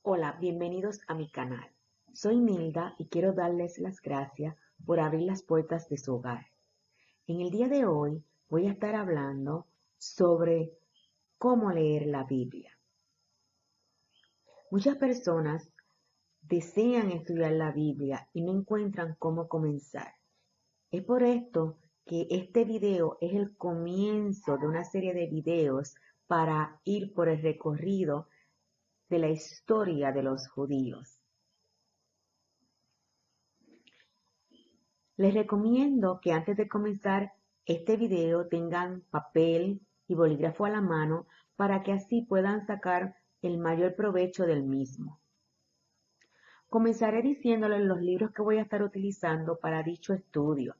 Hola, bienvenidos a mi canal. Soy Nilda y quiero darles las gracias por abrir las puertas de su hogar. En el día de hoy voy a estar hablando sobre cómo leer la Biblia. Muchas personas desean estudiar la Biblia y no encuentran cómo comenzar. Es por esto que este video es el comienzo de una serie de videos para ir por el recorrido de la historia de los judíos. Les recomiendo que antes de comenzar este video tengan papel y bolígrafo a la mano para que así puedan sacar el mayor provecho del mismo. Comenzaré diciéndoles los libros que voy a estar utilizando para dicho estudio.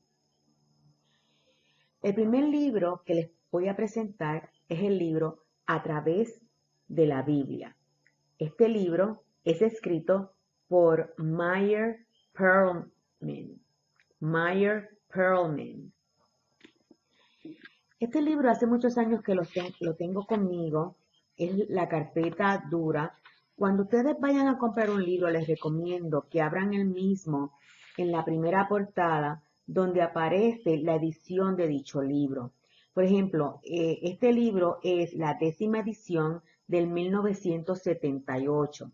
El primer libro que les voy a presentar es el libro A través de la Biblia. Este libro es escrito por Meyer Pearlman. Este libro hace muchos años que lo tengo conmigo, es la carpeta dura. Cuando ustedes vayan a comprar un libro, les recomiendo que abran el mismo en la primera portada donde aparece la edición de dicho libro. Por ejemplo, este libro es la 10ª edición del 1978.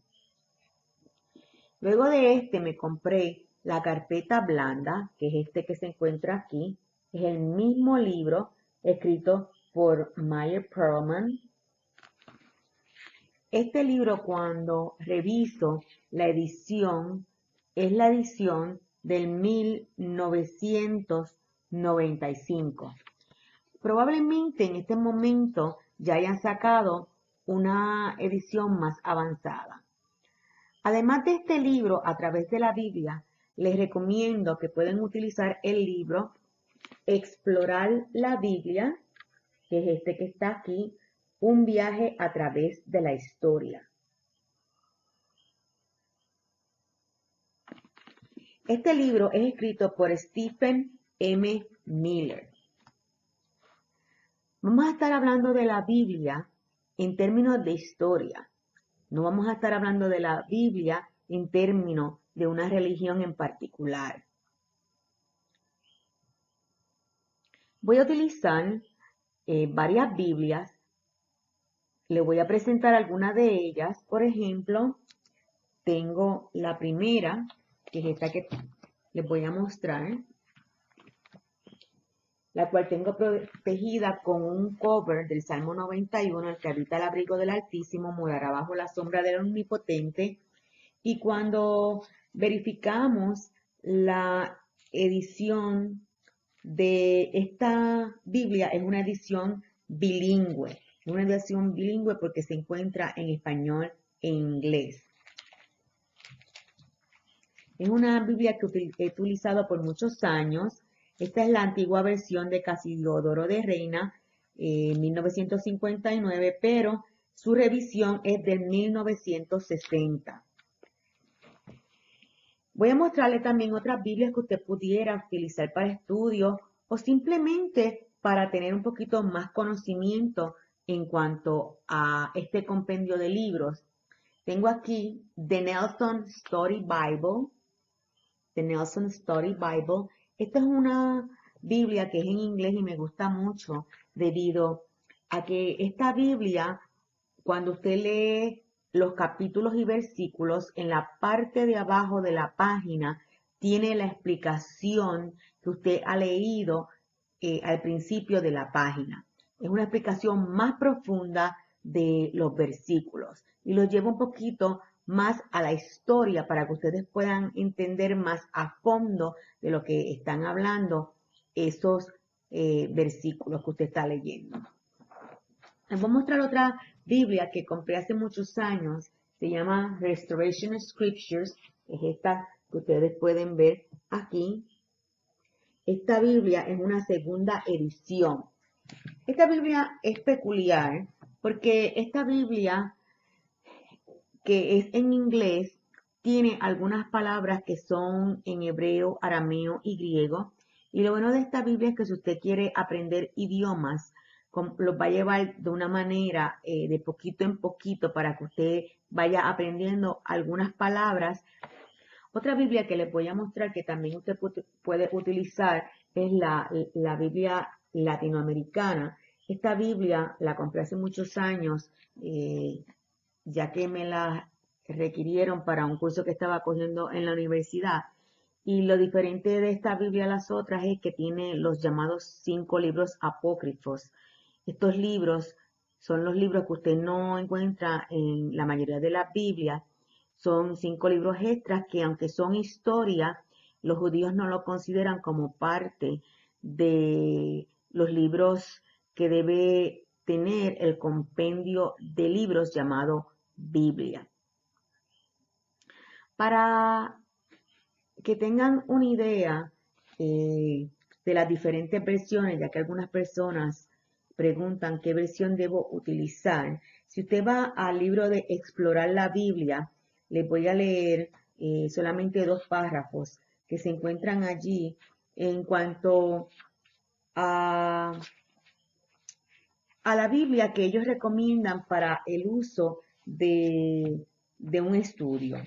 Luego de este me compré la carpeta blanda, que es este que se encuentra aquí. Es el mismo libro escrito por Meyer Pearlman. Este libro, cuando reviso la edición, es la edición del 1995. Probablemente en este momento ya hayan sacado una edición más avanzada. Además de este libro, a través de la Biblia, les recomiendo que pueden utilizar el libro Explorar la Biblia, que es este que está aquí, un viaje a través de la historia. Este libro es escrito por Stephen M. Miller. Vamos a estar hablando de la Biblia en términos de historia. No vamos a estar hablando de la Biblia en términos de una religión en particular. Voy a utilizar varias Biblias. Le voy a presentar algunas de ellas. Por ejemplo, tengo la primera, que es esta que les voy a mostrar, la cual tengo protegida con un cover del Salmo 91, el que habita el abrigo del Altísimo morará bajo la sombra del Omnipotente. Y cuando verificamos la edición de esta Biblia, es una edición bilingüe. Una edición bilingüe porque se encuentra en español e inglés. Es una Biblia que he utilizado por muchos años. Esta es la antigua versión de Casiodoro de Reina, 1959, pero su revisión es del 1960. Voy a mostrarle también otras Biblias que usted pudiera utilizar para estudio o simplemente para tener un poquito más conocimiento en cuanto a este compendio de libros. Tengo aquí The Nelson Study Bible. The Nelson Study Bible. Esta es una Biblia que es en inglés y me gusta mucho debido a que esta Biblia, cuando usted lee los capítulos y versículos, en la parte de abajo de la página tiene la explicación que usted ha leído al principio de la página. Es una explicación más profunda de los versículos y los lleva un poquito más a la historia para que ustedes puedan entender más a fondo de lo que están hablando esos versículos que usted está leyendo. Les voy a mostrar otra Biblia que compré hace muchos años. Se llama Restoration Scriptures. Es esta que ustedes pueden ver aquí. Esta Biblia es una segunda edición. Esta Biblia es peculiar porque esta Biblia, que es en inglés, tiene algunas palabras que son en hebreo, arameo y griego. Y lo bueno de esta Biblia es que si usted quiere aprender idiomas, los va a llevar de una manera de poquito en poquito para que usted vaya aprendiendo algunas palabras. Otra Biblia que les voy a mostrar que también usted puede utilizar es la Biblia latinoamericana. Esta Biblia la compré hace muchos años, ya que me la requirieron para un curso que estaba cogiendo en la universidad. Y lo diferente de esta Biblia a las otras es que tiene los llamados 5 libros apócrifos. Estos libros son los libros que usted no encuentra en la mayoría de las Biblias. Son 5 libros extras que, aunque son historia, los judíos no lo consideran como parte de los libros que debe tener el compendio de libros llamado Biblia. Para que tengan una idea de las diferentes versiones, ya que algunas personas preguntan qué versión debo utilizar. Si usted va al libro de Explorar la Biblia, les voy a leer solamente 2 párrafos que se encuentran allí en cuanto a la Biblia que ellos recomiendan para el uso de un estudio.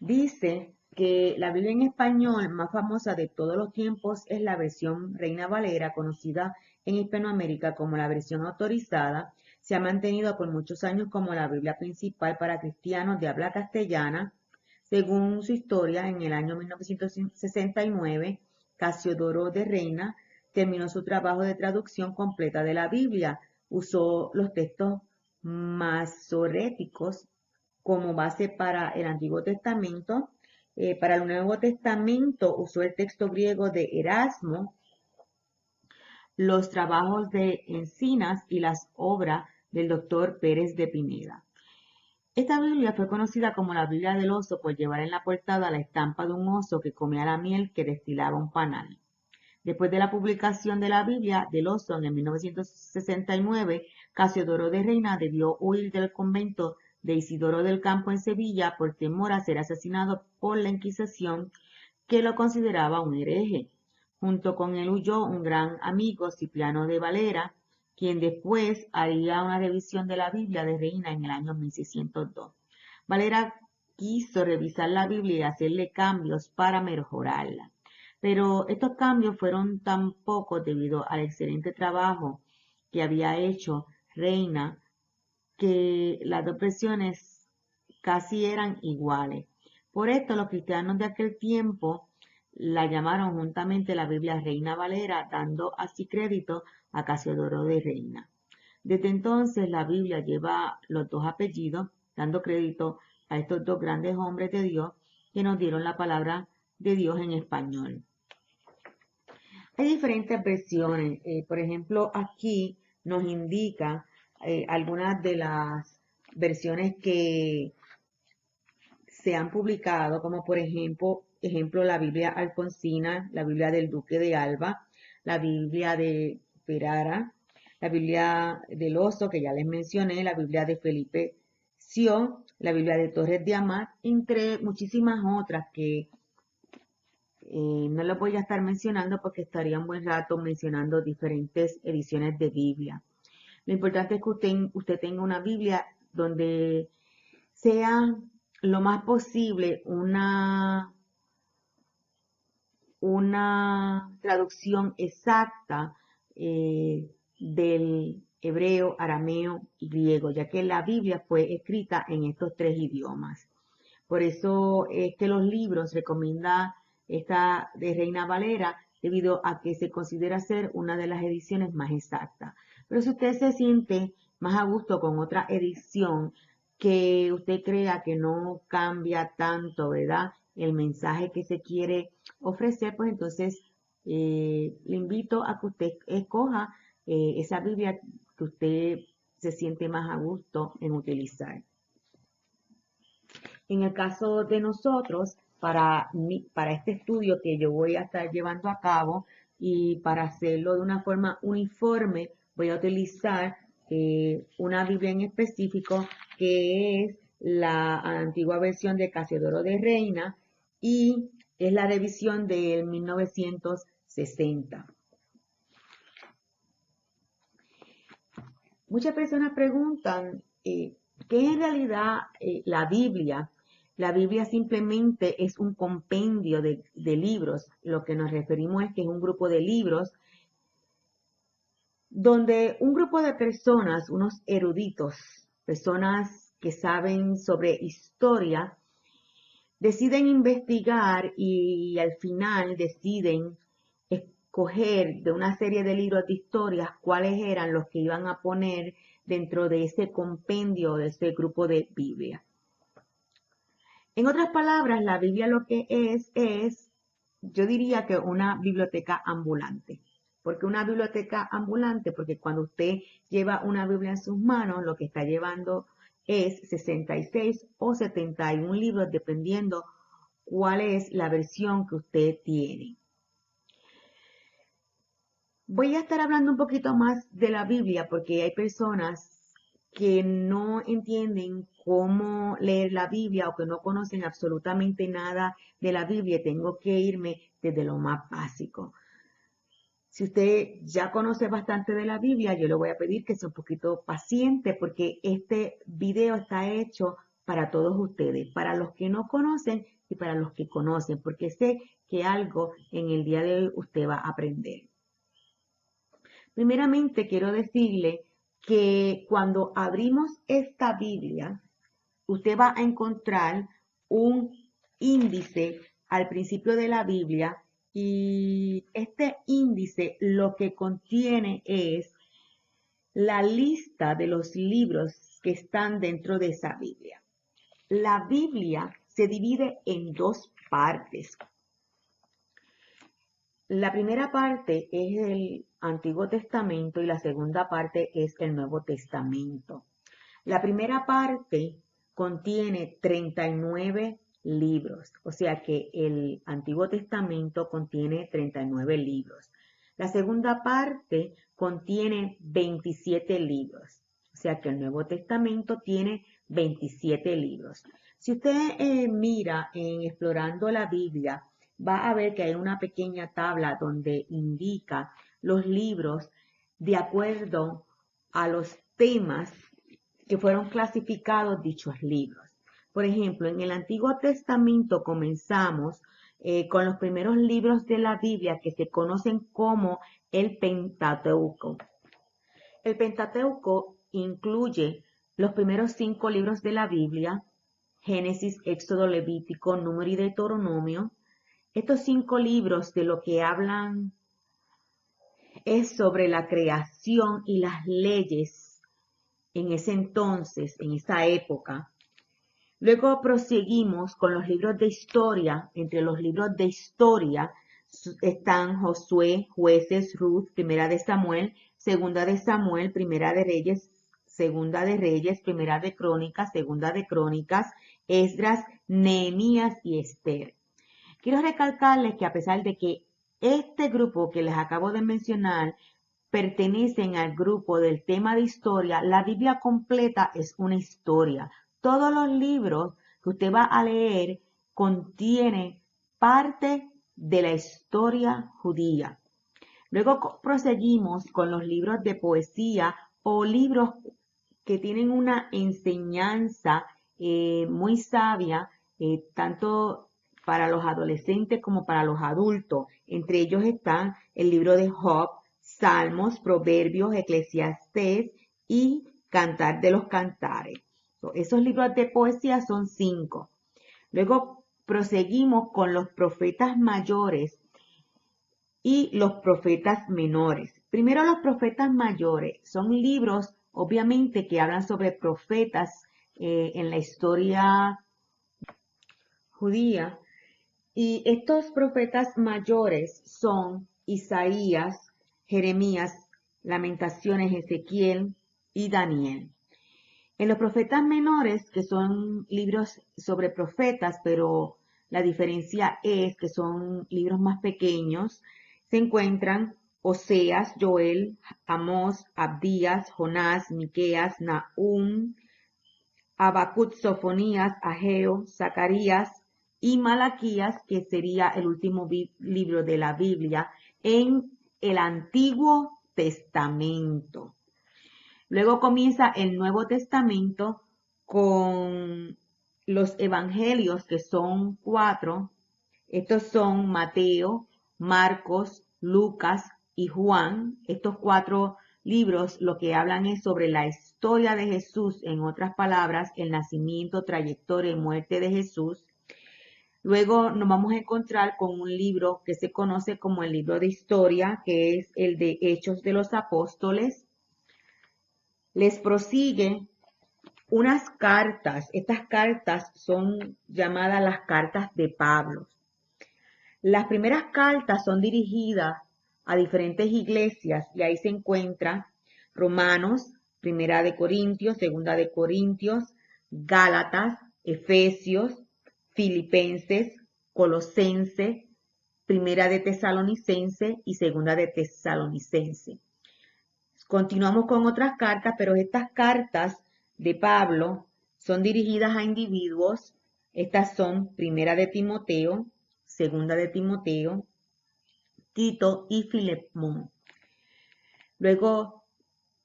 Dice que la Biblia en español más famosa de todos los tiempos es la versión Reina Valera, conocida en Hispanoamérica como la versión autorizada. Se ha mantenido por muchos años como la Biblia principal para cristianos de habla castellana. Según su historia, en el año 1969, Casiodoro de Reina terminó su trabajo de traducción completa de la Biblia. Usó los textos masoréticos como base para el Antiguo Testamento. Para el Nuevo Testamento usó el texto griego de Erasmo, los trabajos de Encinas y las obras del doctor Pérez de Pineda. Esta Biblia fue conocida como la Biblia del oso por llevar en la portada la estampa de un oso que comía la miel que destilaba un panal. Después de la publicación de la Biblia del oso en 1969, Casiodoro de Reina debió huir del convento de Isidoro del Campo en Sevilla por temor a ser asesinado por la Inquisición, que lo consideraba un hereje. Junto con él huyó un gran amigo, Cipriano de Valera, quien después haría una revisión de la Biblia de Reina en el año 1602. Valera quiso revisar la Biblia y hacerle cambios para mejorarla. Pero estos cambios fueron tan pocos debido al excelente trabajo que había hecho Reina, que las 2 versiones casi eran iguales. Por esto los cristianos de aquel tiempo la llamaron juntamente la Biblia Reina Valera, dando así crédito a Casiodoro de Reina. Desde entonces la Biblia lleva los 2 apellidos, dando crédito a estos 2 grandes hombres de Dios que nos dieron la palabra de Dios en español. Hay diferentes versiones. Por ejemplo, aquí nos indica algunas de las versiones que se han publicado, como por ejemplo la Biblia Alfonsina, la Biblia del Duque de Alba, la Biblia de Ferrara, la Biblia del Oso, que ya les mencioné, la Biblia de Felipe Sió, la Biblia de Torres de Amat, entre muchísimas otras que no lo voy a estar mencionando porque estaría un buen rato mencionando diferentes ediciones de Biblia. Lo importante es que usted tenga una Biblia donde sea lo más posible una traducción exacta del hebreo, arameo y griego, ya que la Biblia fue escrita en estos 3 idiomas. Por eso es que los libros recomienda esta de Reina Valera, debido a que se considera ser una de las ediciones más exactas. Pero si usted se siente más a gusto con otra edición que usted crea que no cambia tanto, ¿verdad?, el mensaje que se quiere ofrecer, pues entonces le invito a que usted escoja esa Biblia que usted se siente más a gusto en utilizar. En el caso de nosotros, para este estudio que yo voy a estar llevando a cabo y para hacerlo de una forma uniforme, voy a utilizar una Biblia en específico que es la antigua versión de Casiodoro de Reina y es la revisión del 1960. Muchas personas preguntan ¿qué es en realidad la Biblia? La Biblia simplemente es un compendio de libros. Lo que nos referimos es que es un grupo de libros donde un grupo de personas, unos eruditos, personas que saben sobre historia, deciden investigar y al final deciden escoger de una serie de libros de historias cuáles eran los que iban a poner dentro de ese compendio, de ese grupo de Biblia. En otras palabras, la Biblia lo que es, yo diría que una biblioteca ambulante. ¿Por qué una biblioteca ambulante? Porque cuando usted lleva una Biblia en sus manos, lo que está llevando es 66 o 71 libros, dependiendo cuál es la versión que usted tiene. Voy a estar hablando un poquito más de la Biblia porque hay personas que no entienden cómo leer la Biblia o que no conocen absolutamente nada de la Biblia. Tengo que irme desde lo más básico. Si usted ya conoce bastante de la Biblia, yo le voy a pedir que sea un poquito paciente porque este video está hecho para todos ustedes, para los que no conocen y para los que conocen, porque sé que algo en el día de hoy usted va a aprender. Primeramente, quiero decirle que cuando abrimos esta Biblia, usted va a encontrar un índice al principio de la Biblia y este índice lo que contiene es la lista de los libros que están dentro de esa Biblia. La Biblia se divide en dos partes. La primera parte es el Antiguo Testamento y la segunda parte es el Nuevo Testamento. La primera parte contiene 39 libros, o sea que el Antiguo Testamento contiene 39 libros. La segunda parte contiene 27 libros, o sea que el Nuevo Testamento tiene 27 libros. Si usted mira en Explorando la Biblia, va a ver que hay una pequeña tabla donde indica los libros de acuerdo a los temas que fueron clasificados dichos libros. Por ejemplo, en el Antiguo Testamento comenzamos con los primeros libros de la Biblia que se conocen como el Pentateuco. El Pentateuco incluye los primeros 5 libros de la Biblia, Génesis, Éxodo, Levítico, Número y Deuteronomio. Estos 5 libros de lo que hablan es sobre la creación y las leyes en ese entonces, en esa época. Luego proseguimos con los libros de historia. Entre los libros de historia están Josué, Jueces, Ruth, Primera de Samuel, Segunda de Samuel, Primera de Reyes, Segunda de Reyes, Primera de Crónicas, Segunda de Crónicas, Esdras, Nehemías y Esther. Quiero recalcarles que a pesar de que este grupo que les acabo de mencionar pertenecen al grupo del tema de historia, la Biblia completa es una historia. Todos los libros que usted va a leer contienen parte de la historia judía. Luego proseguimos con los libros de poesía o libros que tienen una enseñanza muy sabia, tanto para los adolescentes como para los adultos. Entre ellos están el libro de Job, Salmos, Proverbios, Eclesiastés y Cantar de los Cantares. Esos libros de poesía son 5. Luego proseguimos con los profetas mayores y los profetas menores. Primero, los profetas mayores son libros, obviamente, que hablan sobre profetas en la historia judía. Y estos profetas mayores son Isaías, Jeremías, Lamentaciones, Ezequiel y Daniel. En los profetas menores, que son libros sobre profetas, pero la diferencia es que son libros más pequeños, se encuentran Oseas, Joel, Amós, Abdías, Jonás, Miqueas, Nahum, Habacuc, Sofonías, Ageo, Zacarías y Malaquías, que sería el último libro de la Biblia en el Antiguo Testamento. Luego comienza el Nuevo Testamento con los evangelios, que son 4. Estos son Mateo, Marcos, Lucas y Juan. Estos 4 libros lo que hablan es sobre la historia de Jesús, en otras palabras, el nacimiento, trayectoria y muerte de Jesús. Luego nos vamos a encontrar con un libro que se conoce como el libro de historia, que es el de Hechos de los Apóstoles. Les prosigue unas cartas. Estas cartas son llamadas las cartas de Pablo. Las primeras cartas son dirigidas a diferentes iglesias y ahí se encuentra Romanos, Primera de Corintios, Segunda de Corintios, Gálatas, Efesios, Filipenses, Colosense, Primera de Tesalonicense y Segunda de Tesalonicense. Continuamos con otras cartas, pero estas cartas de Pablo son dirigidas a individuos. Estas son Primera de Timoteo, Segunda de Timoteo, Tito y Filemón. Luego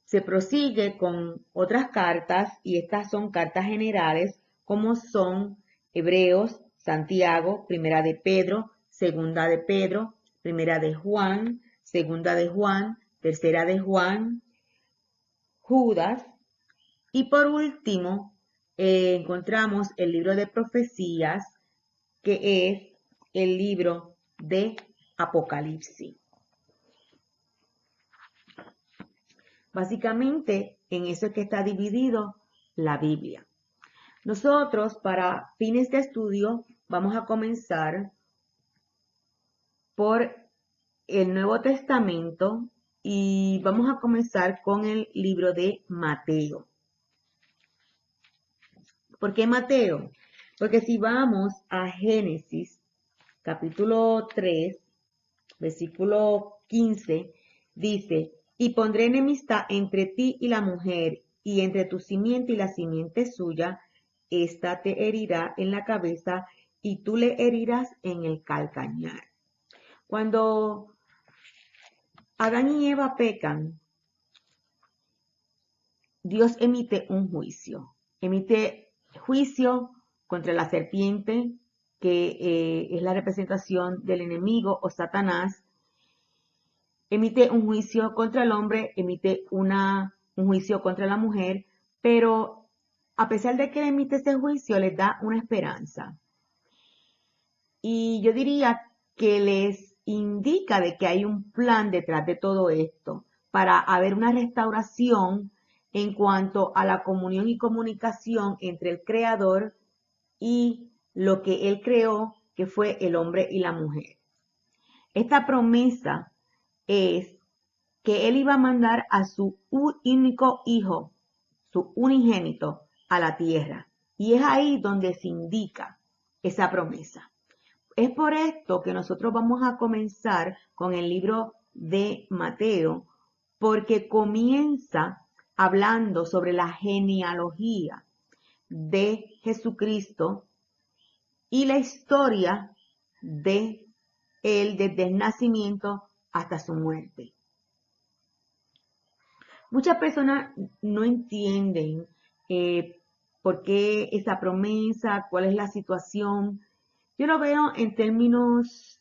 se prosigue con otras cartas y estas son cartas generales como son Hebreos, Santiago, Primera de Pedro, Segunda de Pedro, Primera de Juan, Segunda de Juan, Tercera de Juan, Judas y por último encontramos el libro de profecías, que es el libro de Apocalipsis. Básicamente, en eso es que está dividido la Biblia. Nosotros, para fines de estudio, vamos a comenzar por el Nuevo Testamento y vamos a comenzar con el libro de Mateo. ¿Por qué Mateo? Porque si vamos a Génesis, capítulo 3, versículo 15, dice: y pondré enemistad entre ti y la mujer, y entre tu simiente y la simiente suya. Esta te herirá en la cabeza, y tú le herirás en el calcañar. Cuando Adán y Eva pecan, Dios emite un juicio. Emite juicio contra la serpiente, que es la representación del enemigo o Satanás. Emite un juicio contra el hombre, emite un juicio contra la mujer, pero a pesar de que emite ese juicio, les da una esperanza. Y yo diría que les indica de que hay un plan detrás de todo esto para haber una restauración en cuanto a la comunión y comunicación entre el Creador y lo que Él creó, que fue el hombre y la mujer. Esta promesa es que Él iba a mandar a su único hijo, su unigénito, a la tierra. Y es ahí donde se indica esa promesa. Es por esto que nosotros vamos a comenzar con el libro de Mateo, porque comienza hablando sobre la genealogía de Jesucristo y la historia de él desde el nacimiento hasta su muerte. Muchas personas no entienden por qué esa promesa, cuál es la situación. Yo lo veo en términos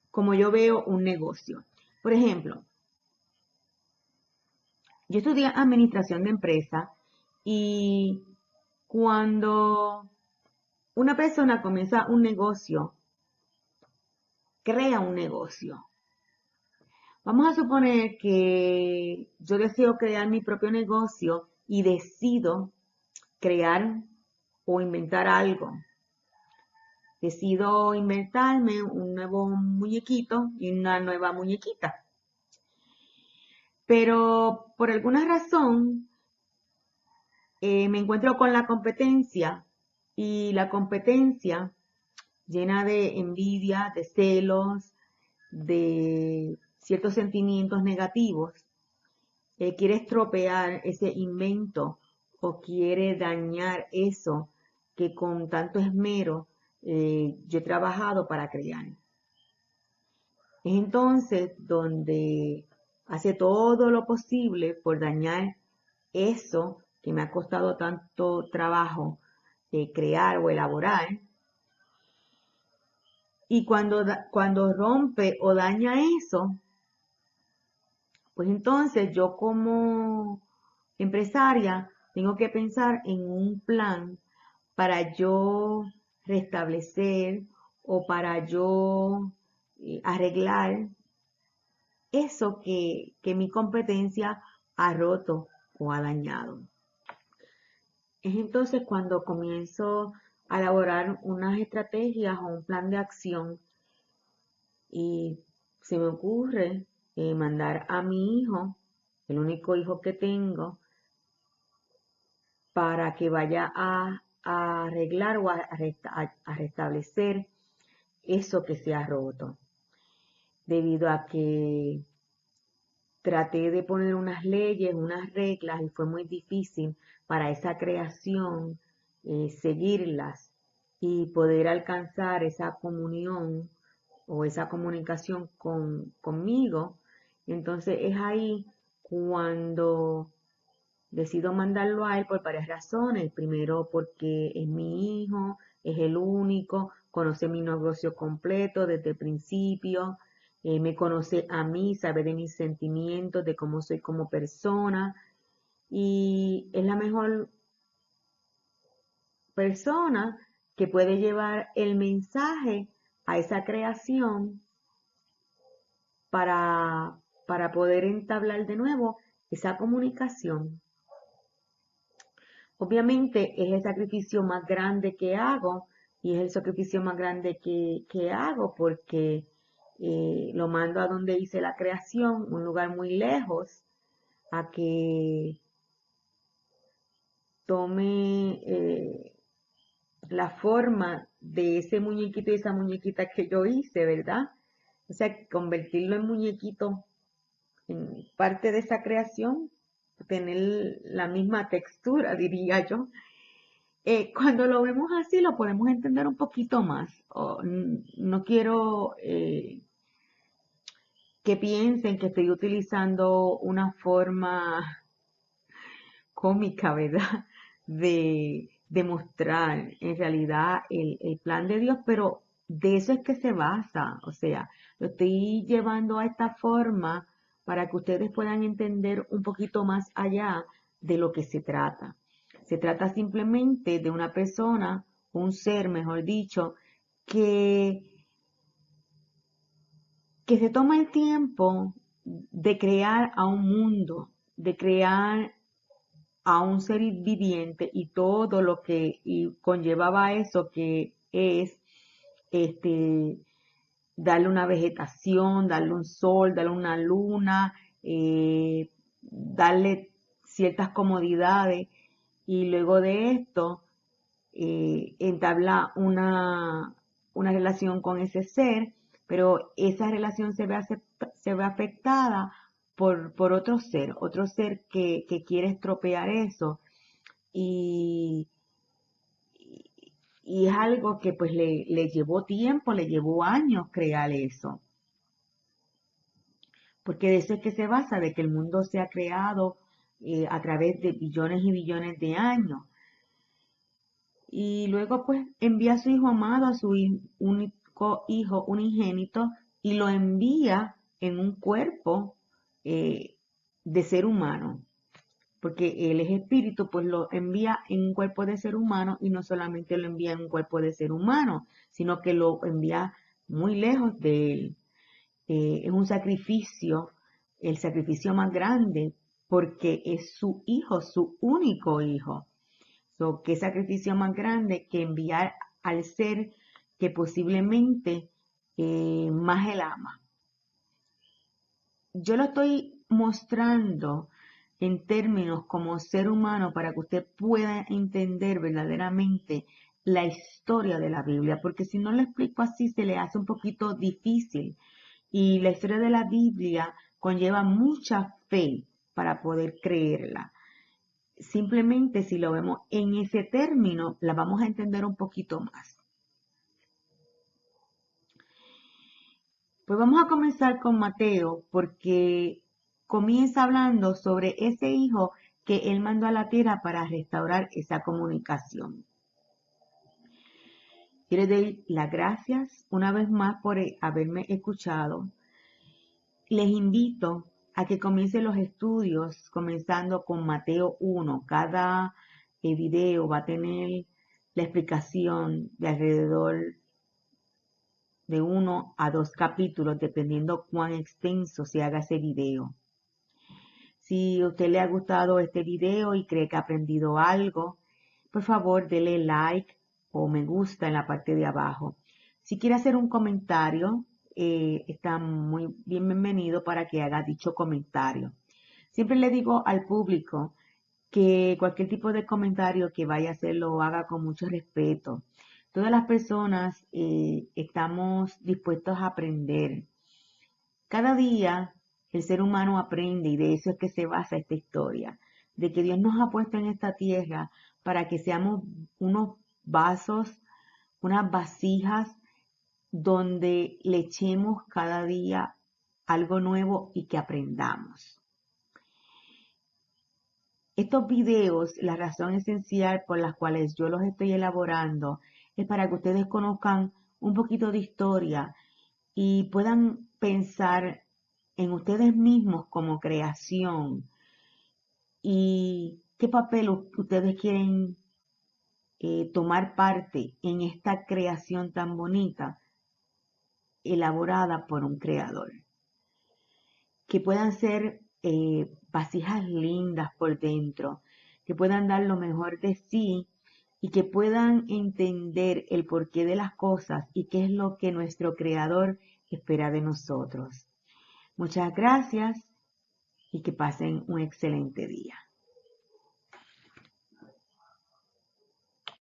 como yo veo un negocio. Por ejemplo, yo estudié administración de empresa y cuando una persona comienza un negocio, crea un negocio. Vamos a suponer que yo deseo crear mi propio negocio y decido crear o inventar algo. Decido inventarme un nuevo muñequito y una nueva muñequita. Pero por alguna razón me encuentro con la competencia y la competencia llena de envidia, de celos, de ciertos sentimientos negativos, quiere estropear ese invento o quiere dañar eso que con tanto esmero yo he trabajado para crear. Es entonces donde hace todo lo posible por dañar eso que me ha costado tanto trabajo crear o elaborar. Y cuando rompe o daña eso, pues entonces yo como empresaria tengo que pensar en un plan para yo restablecer o para yo arreglar eso que mi competencia ha roto o ha dañado. Es entonces cuando comienzo a elaborar unas estrategias o un plan de acción y se me ocurre mandar a mi hijo, el único hijo que tengo, para que vaya a arreglar o a restablecer eso que se ha roto. Debido a que traté de poner unas leyes, unas reglas y fue muy difícil para esa creación seguirlas y poder alcanzar esa comunión o esa comunicación conmigo. Entonces es ahí cuando decido mandarlo a él por varias razones. Primero porque es mi hijo, es el único, conoce mi negocio completo desde el principio, me conoce a mí, sabe de mis sentimientos, de cómo soy como persona y es la mejor persona que puede llevar el mensaje a esa creación para, para poder entablar de nuevo esa comunicación. Obviamente es el sacrificio más grande que hago y es el sacrificio más grande que hago porque lo mando a donde hice la creación, un lugar muy lejos, a que tome la forma de ese muñequito y esa muñequita que yo hice, ¿verdad? O sea, convertirlo en muñequito, en parte de esa creación, tener la misma textura, diría yo. Cuando lo vemos así, lo podemos entender un poquito más. No quiero que piensen que estoy utilizando una forma cómica, ¿verdad? De mostrar en realidad el plan de Dios, pero de eso es que se basa. O sea, lo estoy llevando a esta forma para que ustedes puedan entender un poquito más allá de lo que se trata. Se trata simplemente de una persona, un ser, mejor dicho, que, que se toma el tiempo de crear a un mundo, de crear a un ser viviente y todo lo que conllevaba eso, que es este, darle una vegetación, darle un sol, darle una luna, darle ciertas comodidades y luego de esto entabla una relación con ese ser, pero esa relación se ve afectada por otro ser que quiere estropear eso y, y es algo que pues le llevó tiempo, le llevó años crear eso, porque de eso es que se basa, de que el mundo se ha creado a través de billones y billones de años. Y luego pues envía a su hijo amado, a su único hijo unigénito, y lo envía en un cuerpo eh, de ser humano, porque él es espíritu, pues lo envía en un cuerpo de ser humano y no solamente lo envía en un cuerpo de ser humano, sino que lo envía muy lejos de él. Es un sacrificio, el sacrificio más grande, porque es su hijo, su único hijo. ¿Qué sacrificio más grande que enviar al ser que posiblemente más él ama? Yo lo estoy mostrando en términos como ser humano para que usted pueda entender verdaderamente la historia de la Biblia, porque si no lo explico así se le hace un poquito difícil. Y la historia de la Biblia conlleva mucha fe para poder creerla. Simplemente si lo vemos en ese término, la vamos a entender un poquito más. Pues vamos a comenzar con Mateo, porque comienza hablando sobre ese hijo que él mandó a la tierra para restaurar esa comunicación. Quiero dar las gracias una vez más por haberme escuchado. Les invito a que comiencen los estudios comenzando con Mateo 1. Cada video va a tener la explicación de alrededor de 1 a 2 capítulos, dependiendo cuán extenso se haga ese video. Si a usted le ha gustado este video y cree que ha aprendido algo, por favor dele like o me gusta en la parte de abajo. Si quiere hacer un comentario, está muy bienvenido para que haga dicho comentario. Siempre le digo al público que cualquier tipo de comentario que vaya a hacer lo haga con mucho respeto. Todas las personas estamos dispuestos a aprender. Cada día el ser humano aprende y de eso es que se basa esta historia, de que Dios nos ha puesto en esta tierra para que seamos unos vasos, unas vasijas donde le echemos cada día algo nuevo y que aprendamos. Estos videos, la razón esencial por las cuales yo los estoy elaborando es para que ustedes conozcan un poquito de historia y puedan pensar en ustedes mismos como creación y qué papel ustedes quieren tomar parte en esta creación tan bonita elaborada por un creador. Que puedan ser vasijas lindas por dentro, que puedan dar lo mejor de sí y que puedan entender el porqué de las cosas y qué es lo que nuestro creador espera de nosotros. Muchas gracias y que pasen un excelente día.